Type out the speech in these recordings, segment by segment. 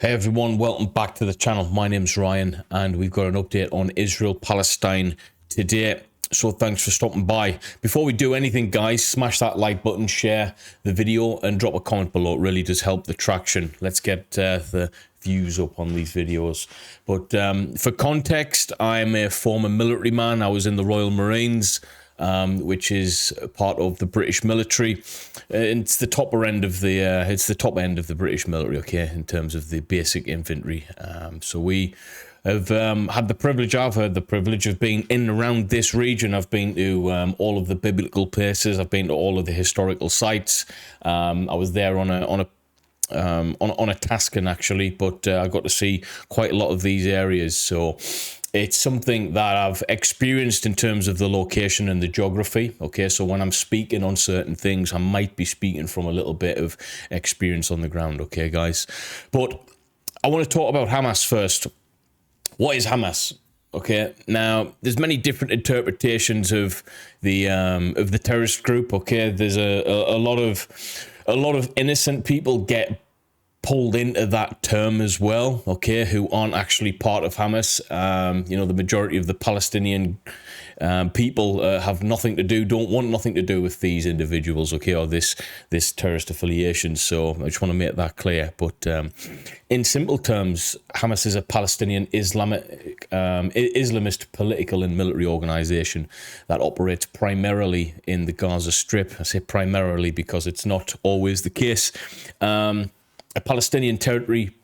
Hey everyone, welcome back to the channel. My name's Ryan and we've got an update on Israel-Palestine today. So thanks for stopping by. Before we do anything, guys, smash that like button, share the video and drop a comment below. It really does help the traction. Let's get the views up on these videos. But for context, I'm a former military man. I was in the Royal Marines, which is part of the British military. It's the topper end of the it's the top end of the British military, okay, in terms of the basic infantry. So we have had the privilege. I've had the privilege of being in and around this region. I've been to all of the biblical places. I've been to all of the historical sites. I was there on a tasking actually, but I got to see quite a lot of these areas. So it's something that I've experienced in terms of the location and the geography. Okay, so when I'm speaking on certain things, I might be speaking from a little bit of experience on the ground. Okay, guys, but I want to talk about Hamas first. What is Hamas? Okay, now there's many different interpretations of the terrorist group. Okay, there's a lot of innocent people get pulled into that term as well, okay, who aren't actually part of Hamas. You know, the majority of the Palestinian people have nothing to do, don't want nothing to do with these individuals, okay, or this terrorist affiliation. So I just want to make that clear. But in simple terms, Hamas is a Palestinian Islamist political and military organization that operates primarily in the Gaza Strip. I say primarily because it's not always the case. A Palestinian territory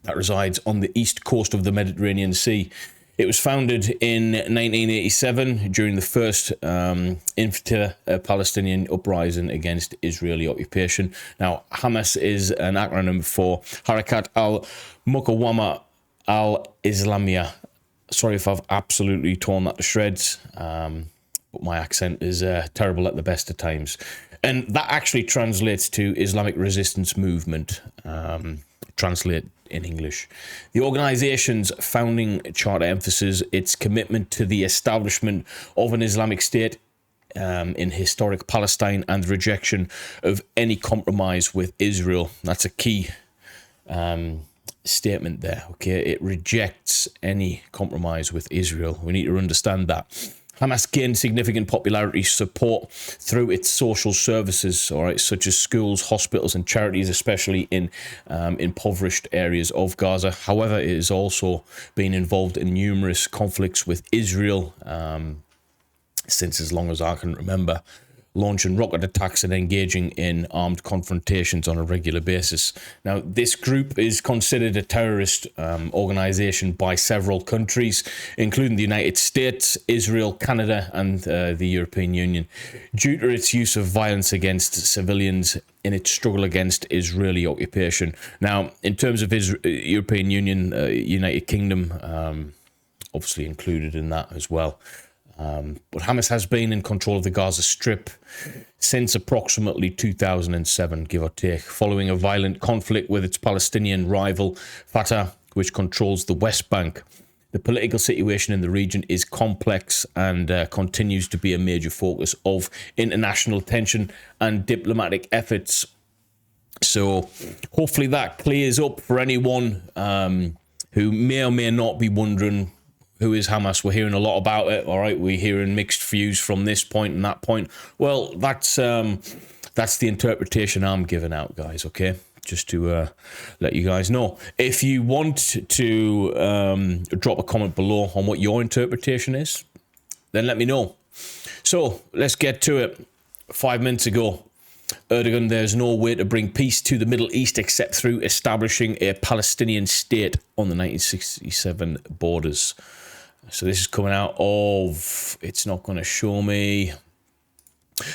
that resides on the east coast of the Mediterranean Sea. It was founded in 1987 during the first Palestinian uprising against Israeli occupation. Now, Hamas is an acronym for Harakat al-Muqawama al-Islamiyah. Sorry if I've absolutely torn that to shreds, but my accent is terrible at the best of times. And that actually translates to Islamic Resistance Movement, translate in English. The organization's founding charter emphasizes its commitment to the establishment of an Islamic State in historic Palestine and the rejection of any compromise with Israel. That's a key statement there, okay? It rejects any compromise with Israel. We need to understand that. Hamas gained significant popularity support through its social services, all right, such as schools, hospitals, and charities, especially in impoverished areas of Gaza. However, it has also been involved in numerous conflicts with Israel since as long as I can remember, launching rocket attacks and engaging in armed confrontations on a regular basis. Now, this group is considered a terrorist organization by several countries, including the United States, Israel, Canada, and the European Union, due to its use of violence against civilians in its struggle against Israeli occupation. Now, in terms of European Union, United Kingdom, obviously included in that as well. But Hamas has been in control of the Gaza Strip since approximately 2007, give or take, following a violent conflict with its Palestinian rival Fatah, which controls the West Bank. The political situation in the region is complex and continues to be a major focus of international tension and diplomatic efforts. So hopefully that clears up for anyone who may or may not be wondering, who is Hamas? We're hearing a lot about it, all right? We're hearing mixed views from this point and that point. Well, that's the interpretation I'm giving out, guys, okay? Just to let you guys know. If you want to drop a comment below on what your interpretation is, then let me know. So, let's get to it. 5 minutes ago, Erdogan, there's no way to bring peace to the Middle East except through establishing a Palestinian state on the 1967 borders. So this is coming out of, it's not going to show me.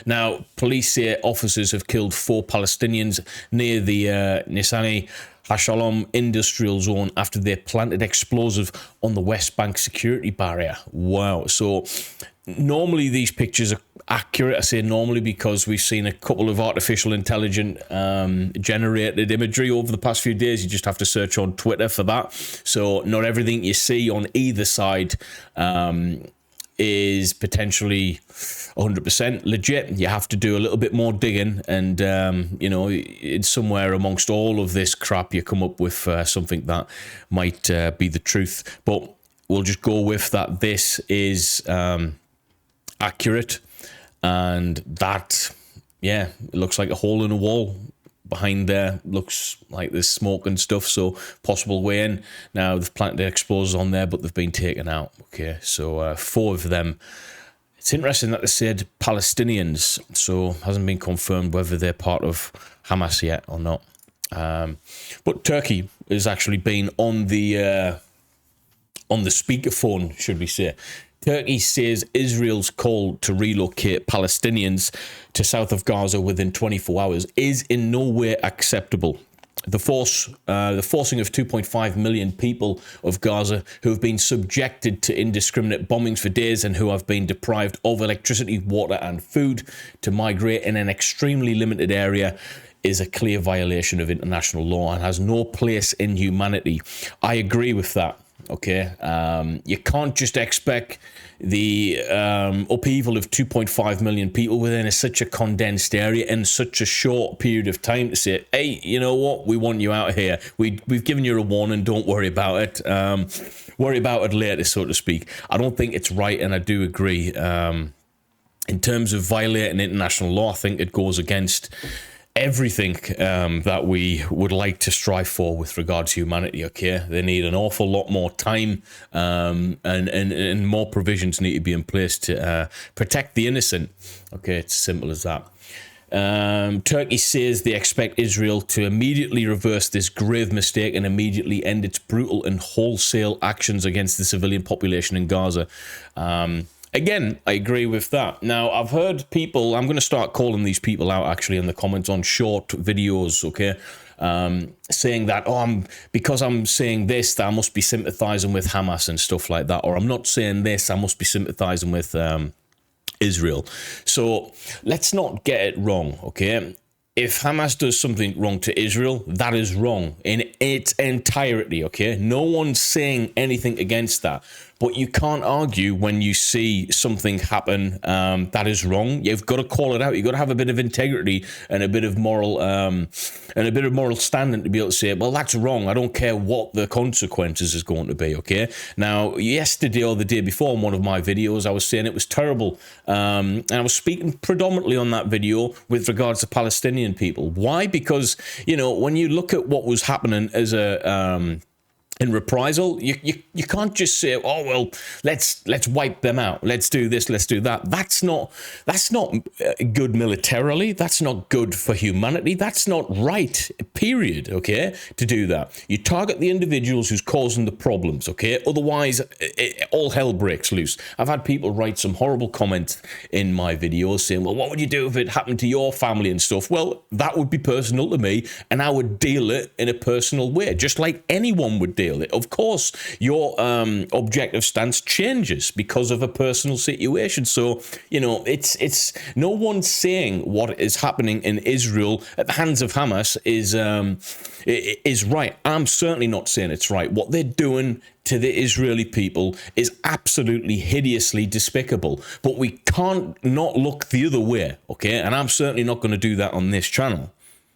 Now, police say officers have killed 4 Palestinians near the Nisani Hashalom industrial zone after they planted explosive on the West Bank security barrier. Wow. So normally these pictures are accurate. I say normally because we've seen a couple of artificial intelligent generated imagery over the past few days. You just have to search on Twitter for that. So not everything you see on either side is potentially 100% legit. You have to do a little bit more digging, and you know, it's somewhere amongst all of this crap you come up with something that might be the truth. But we'll just go with that. This is accurate, and that, yeah, it looks like a hole in a wall behind there. Looks like there's smoke and stuff, so possible way in. Now they've planted explosives on there, but they've been taken out. Okay, so 4 of them. It's interesting that they said Palestinians, so hasn't been confirmed whether they're part of Hamas yet or not. But Turkey has actually been on the speakerphone, should we say. Turkey says Israel's call to relocate Palestinians to south of Gaza within 24 hours is in no way acceptable. The forcing of 2.5 million people of Gaza who have been subjected to indiscriminate bombings for days and who have been deprived of electricity, water and food to migrate in an extremely limited area is a clear violation of international law and has no place in humanity. I agree with that. Okay, you can't just expect the upheaval of 2.5 million people within such a condensed area in such a short period of time to say, hey, you know what, we want you out of here. We've given you a warning, don't worry about it. Worry about it later, so to speak. I don't think it's right, and I do agree. In terms of violating international law, I think it goes against everything that we would like to strive for with regard to humanity. Okay, they need an awful lot more time, and more provisions need to be in place to protect the innocent. Okay, it's simple as that. Turkey says they expect Israel to immediately reverse this grave mistake and immediately end its brutal and wholesale actions against the civilian population in Gaza. Again, I agree with that. Now, I've heard people, I'm going to start calling these people out actually in the comments on short videos, okay, saying that, because I'm saying this, that I must be sympathizing with Hamas and stuff like that, or I'm not saying this, I must be sympathizing with Israel. So let's not get it wrong, okay? If Hamas does something wrong to Israel, that is wrong in its entirety, okay? No one's saying anything against that. But you can't argue when you see something happen that is wrong. You've got to call it out. You've got to have a bit of integrity and a bit of moral standing to be able to say, well, that's wrong. I don't care what the consequences is going to be, okay? Now, yesterday or the day before in one of my videos, I was saying it was terrible. And I was speaking predominantly on that video with regards to Palestinian people. Why? Because, you know, when you look at what was happening as a... in reprisal, you can't just say, oh well, let's wipe them out. Let's do this. Let's do that. That's not good militarily. That's not good for humanity. That's not right. Period. Okay, to do that, you target the individuals who's causing the problems. Okay, otherwise, all hell breaks loose. I've had people write some horrible comments in my videos saying, well, what would you do if it happened to your family and stuff? Well, that would be personal to me, and I would deal it in a personal way, just like anyone would deal it. Of course, your objective stance changes because of a personal situation. So, you know, it's no one's saying what is happening in Israel at the hands of Hamas is right. I'm certainly not saying it's right. What they're doing to the Israeli people is absolutely hideously despicable. But we can't not look the other way, okay? And I'm certainly not going to do that on this channel.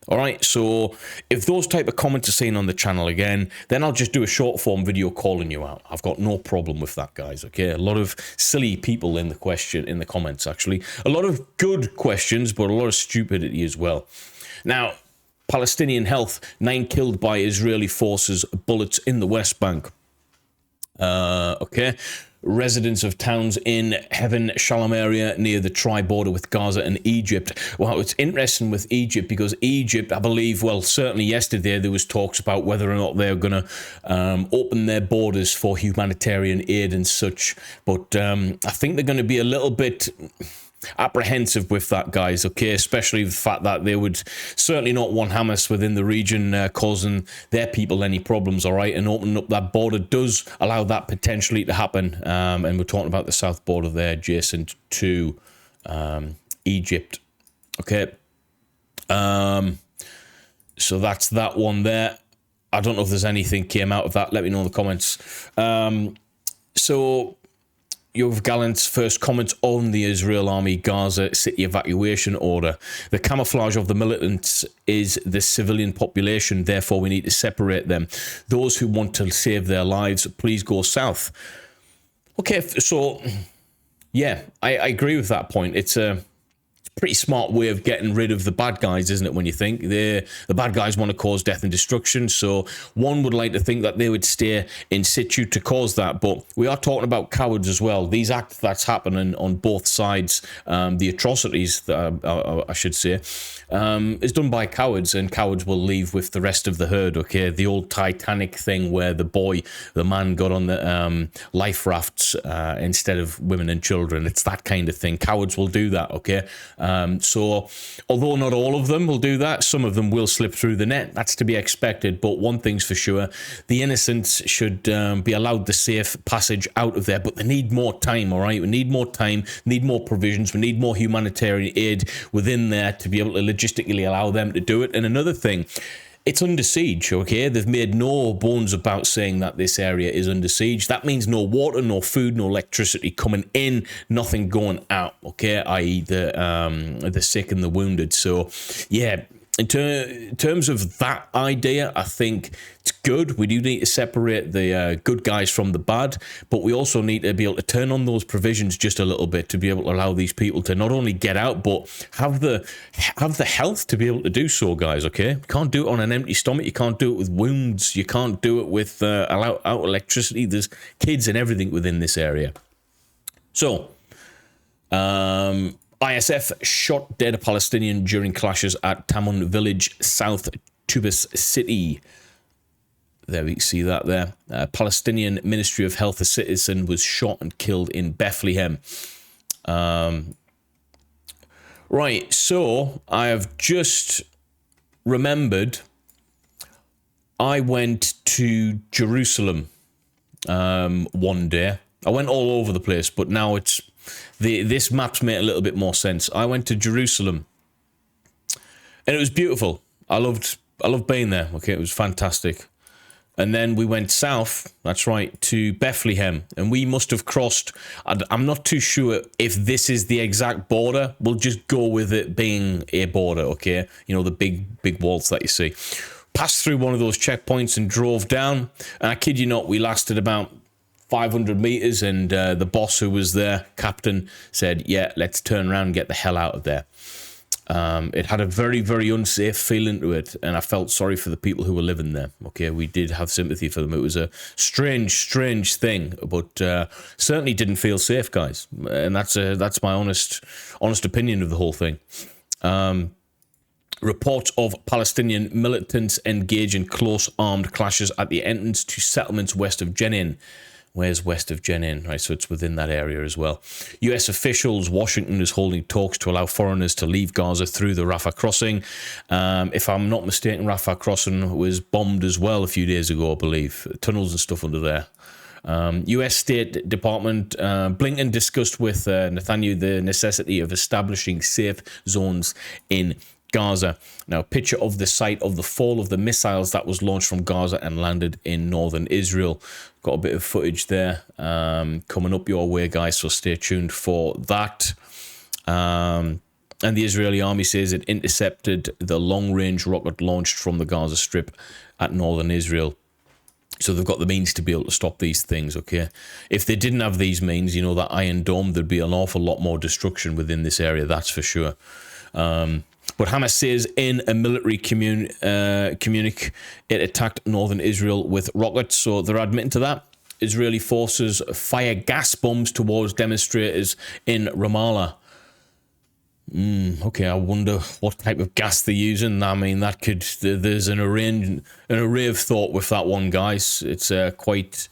All right, so if those type of comments are seen on the channel again, then I'll just do a short form video calling you out. I've got no problem with that, guys. Okay, a lot of silly people in the comments, actually. A lot of good questions, but a lot of stupidity as well. Now, Palestinian health, 9 killed by Israeli forces, bullets in the West Bank. Okay. Residents of towns in Heaven Shalom area near the tri-border with Gaza and Egypt. Well, it's interesting with Egypt because Egypt, I believe, well, certainly yesterday there was talks about whether or not they're going to open their borders for humanitarian aid and such. But I think they're going to be a little bit apprehensive with that, guys, okay, especially the fact that they would certainly not want Hamas within the region causing their people any problems, all right, and opening up that border does allow that potentially to happen, and we're talking about the south border there adjacent to Egypt, okay. So that's that one there. I don't know if there's anything came out of that. Let me know in the comments. So Yoav Gallant's first comments on the Israel Army Gaza city evacuation order. The camouflage of the militants is the civilian population, therefore we need to separate them. Those who want to save their lives, please go south. Okay, so, yeah, I agree with that point. It's a pretty smart way of getting rid of the bad guys, isn't it, when you think? The bad guys want to cause death and destruction, so one would like to think that they would stay in situ to cause that, but we are talking about cowards as well. These acts that's happening on both sides, the atrocities, that I should say, is done by cowards, and cowards will leave with the rest of the herd, okay? The old Titanic thing where the man got on the life rafts instead of women and children. It's that kind of thing. Cowards will do that, okay? So although not all of them will do that, some of them will slip through the net. That's to be expected. But one thing's for sure, the innocents should be allowed the safe passage out of there. But they need more time, all right? We need more time, need more provisions. We need more humanitarian aid within there to be able to logistically allow them to do it. And another thing, it's under siege, okay? They've made no bones about saying that this area is under siege. That means no water, no food, no electricity coming in, nothing going out, okay? I.e. the sick and the wounded. So, yeah, in terms of that idea, I think it's good. We do need to separate the good guys from the bad, but we also need to be able to turn on those provisions just a little bit to be able to allow these people to not only get out, but have the health to be able to do so, guys, okay? You can't do it on an empty stomach. You can't do it with wounds. You can't do it with out electricity. There's kids and everything within this area. So, ISF shot dead a Palestinian during clashes at Tamun village, South Tubas city. There we see that there. Palestinian Ministry of Health, a citizen was shot and killed in Bethlehem. Right, so I have just remembered I went to Jerusalem one day. I went all over the place, but now it's this map's made a little bit more sense. I went to Jerusalem, and it was beautiful. I loved being there. Okay, it was fantastic. And then we went south. That's right, to Bethlehem, and we must have crossed. I'm not too sure if this is the exact border. We'll just go with it being a border. Okay, you know, the big walls that you see. Passed through one of those checkpoints and drove down. And I kid you not, we lasted about 500 meters, and the boss who was there, captain, said, yeah, let's turn around and get the hell out of there. It had a very, very unsafe feeling to it, and I felt sorry for the people who were living there. Okay, we did have sympathy for them. It was a strange thing, but certainly didn't feel safe, guys. And that's my honest opinion of the whole thing. Reports of Palestinian militants engage in close armed clashes at the entrance to settlements west of Jenin. Where's west of Jenin? Right, so it's within that area as well. US officials, Washington is holding talks to allow foreigners to leave Gaza through the Rafah crossing. If I'm not mistaken, Rafah crossing was bombed as well a few days ago, I believe. Tunnels and stuff under there. US State Department, Blinken discussed with Netanyahu the necessity of establishing safe zones in Gaza. Now, a picture of the site of the fall of the missiles that was launched from Gaza and landed in northern Israel. Got a bit of footage there coming up your way, guys, so stay tuned for that. And the Israeli army says it intercepted the long-range rocket launched from the Gaza Strip at northern Israel. So they've got the means to be able to stop these things, okay? If they didn't have these means, you know, that Iron Dome, there'd be an awful lot more destruction within this area, that's for sure. But Hamas says in a military communique, it attacked northern Israel with rockets. So they're admitting to that. Israeli forces fire gas bombs towards demonstrators in Ramallah. Okay, I wonder what type of gas they're using. I mean, that could... There's an array of thought with that one, guys. It's quite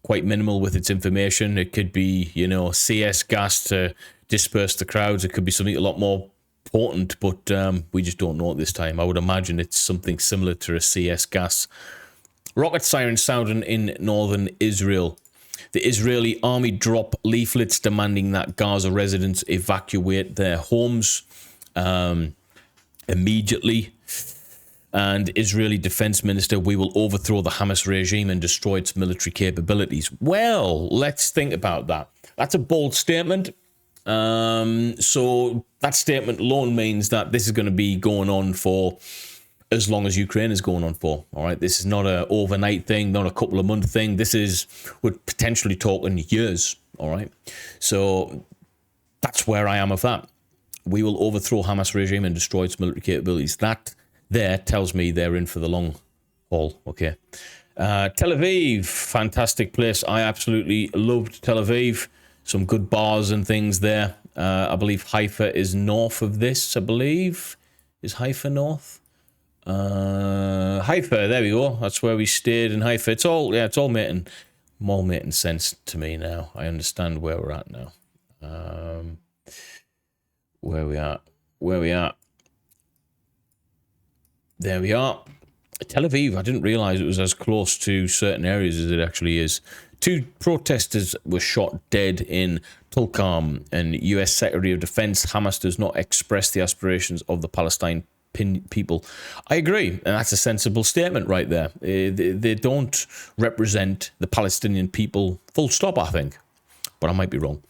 minimal with its information. It could be, you know, CS gas to disperse the crowds. It could be something a lot more potent, but we just don't know at this time. I would imagine it's something similar to a CS gas. Rocket sirens sounding in northern Israel. The Israeli army drop leaflets demanding that Gaza residents evacuate their homes immediately. And Israeli Defense Minister, we will overthrow the Hamas regime and destroy its military capabilities. Well, let's think about that. That's a bold statement. So that statement alone means that this is going to be going on for as long as Ukraine is going on for. All right, this is not a overnight thing, not a couple of month thing. This is, we're potentially talking years. All right, so that's where I am with that. We will overthrow Hamas regime and destroy its military capabilities. That there tells me they're in for the long haul. Okay. Tel Aviv, fantastic place. I absolutely loved Tel Aviv. Some good bars and things there. I believe Haifa is north of this, I believe. Is Haifa north? Haifa, there we go. That's where we stayed in Haifa. It's all making sense to me now. I understand where we're at now. Where we are. There we are. Tel Aviv, I didn't realize it was as close to certain areas as it actually is. 2 protesters were shot dead in Tulkarm, and U.S. Secretary of Defense, Hamas does not express the aspirations of the Palestine people. I agree, and that's a sensible statement right there. They don't represent the Palestinian people, full stop, I think. But I might be wrong.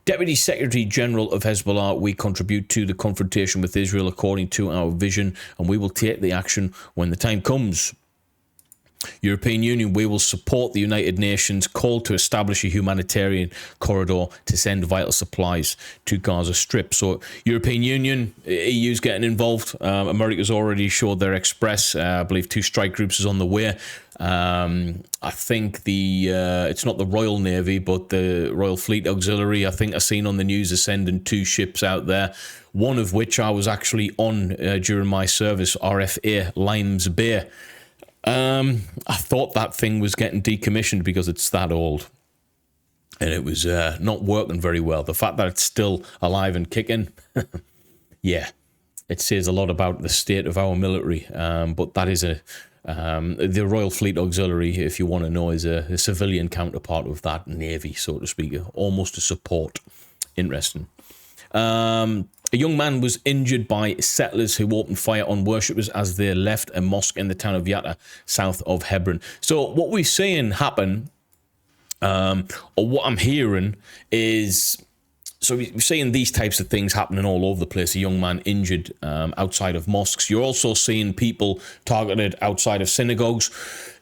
Deputy Secretary General of Hezbollah, we contribute to the confrontation with Israel according to our vision, and we will take the action when the time comes. European Union, we will support the United Nations call to establish a humanitarian corridor to send vital supplies to Gaza Strip. So European Union, EU's getting involved. America's already showed their express. I believe 2 strike groups is on the way. I think it's not the Royal Navy, but the Royal Fleet Auxiliary, I think I've seen on the news, are sending 2 ships out there. One of which I was actually on during my service, RFA Limes Bay. I thought that thing was getting decommissioned because it's that old. And it was not working very well. The fact that it's still alive and kicking, yeah, it says a lot about the state of our military. But that is the Royal Fleet Auxiliary, if you want to know, is a civilian counterpart of that Navy, so to speak, almost a support. Interesting. A young man was injured by settlers who opened fire on worshippers as they left a mosque in the town of Yatta, south of Hebron. So what we're seeing happen, or what I'm hearing, is... So we're seeing these types of things happening all over the place. A young man injured outside of mosques. You're also seeing people targeted outside of synagogues.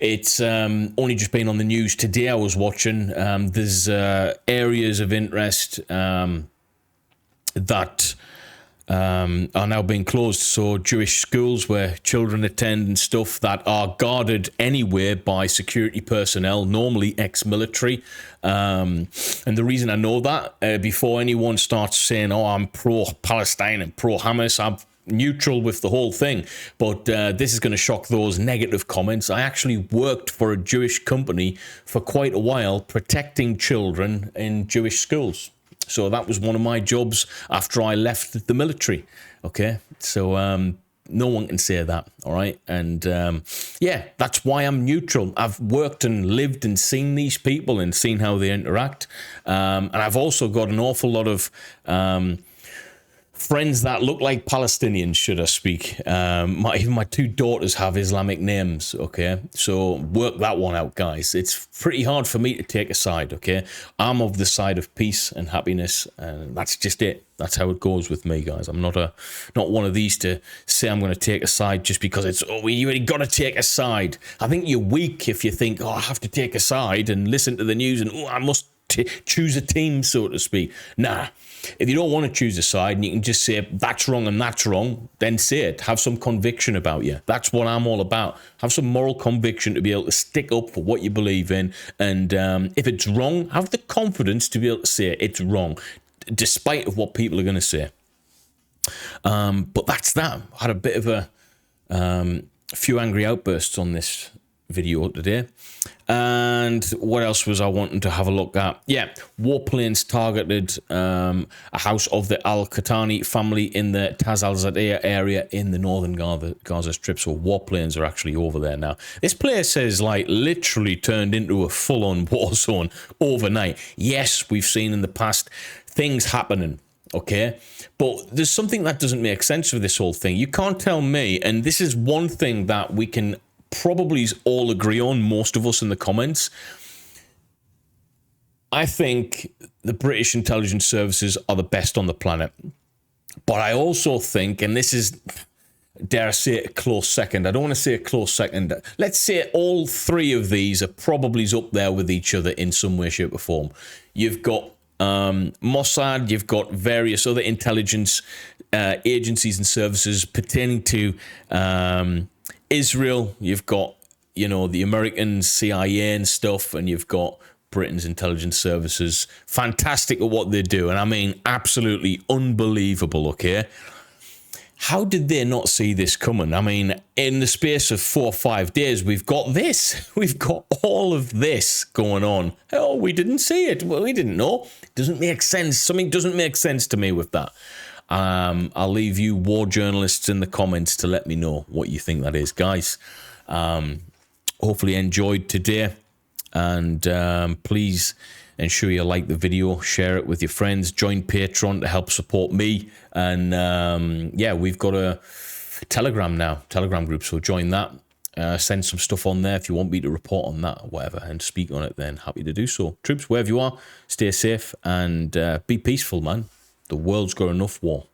It's only just been on the news today. I was watching. There's areas of interest that are now being closed. So Jewish schools where children attend and stuff that are guarded anyway by security personnel, normally ex-military. And the reason I know that, before anyone starts saying, oh, I'm pro-Palestine and pro-Hamas, I'm neutral with the whole thing. But this is going to shock those negative comments. I actually worked for a Jewish company for quite a while, protecting children in Jewish schools. So that was one of my jobs after I left the military. Okay, so no one can say that, all right? And yeah, that's why I'm neutral. I've worked and lived and seen these people and seen how they interact. And I've also got an awful lot of friends that look like Palestinians, should I speak. Even my 2 daughters have Islamic names, okay? So work that one out, guys. It's pretty hard for me to take a side, okay? I'm of the side of peace and happiness, and that's just it. That's how it goes with me, guys. I'm not one of these to say I'm going to take a side just because it's, oh, you really got to take a side. I think you're weak if you think, oh, I have to take a side and listen to the news and, oh, I must choose a team, so to speak. Nah. If you don't want to choose a side and you can just say that's wrong and that's wrong, then say it. Have some conviction about you. That's what I'm all about. Have some moral conviction to be able to stick up for what you believe in. And if it's wrong, have the confidence to be able to say it's wrong, despite of what people are going to say. But that's that. I had a bit of a few angry outbursts on this video today. And what else was I wanting to have a look at? Yeah, warplanes targeted a house of the Al-Qahtani family in the Taz al-Zadia area in the northern Gaza Strip. So warplanes are actually over there now. This place has like literally turned into a full-on war zone overnight. Yes, we've seen in the past things happening. Okay, but there's something that doesn't make sense with this whole thing. You can't tell me, and this is one thing that we can probably all agree on, most of us in the comments. I think the British intelligence services are the best on the planet. But I also think, and this is, dare I say it, a close second. I don't want to say a close second. Let's say all three of these are probably up there with each other in some way, shape, or form. You've got Mossad, you've got various other intelligence agencies and services pertaining to Israel. You've got, you know, the American CIA and stuff, and you've got Britain's intelligence services. Fantastic at what they do, and I mean absolutely unbelievable, okay? How did they not see this coming? I mean, in the space of 4 or 5 days, we've got this. We've got all of this going on. Oh, we didn't see it. Well, we didn't know. It doesn't make sense. Something doesn't make sense to me with that. I'll leave you war journalists in the comments to let me know what you think that is, guys. Hopefully you enjoyed today. And please ensure you like the video, share it with your friends, join Patreon to help support me. And yeah, we've got a Telegram group, so join that. Send some stuff on there if you want me to report on that or whatever and speak on it, then happy to do so. Troops, wherever you are, stay safe and be peaceful, man. The world's got enough war.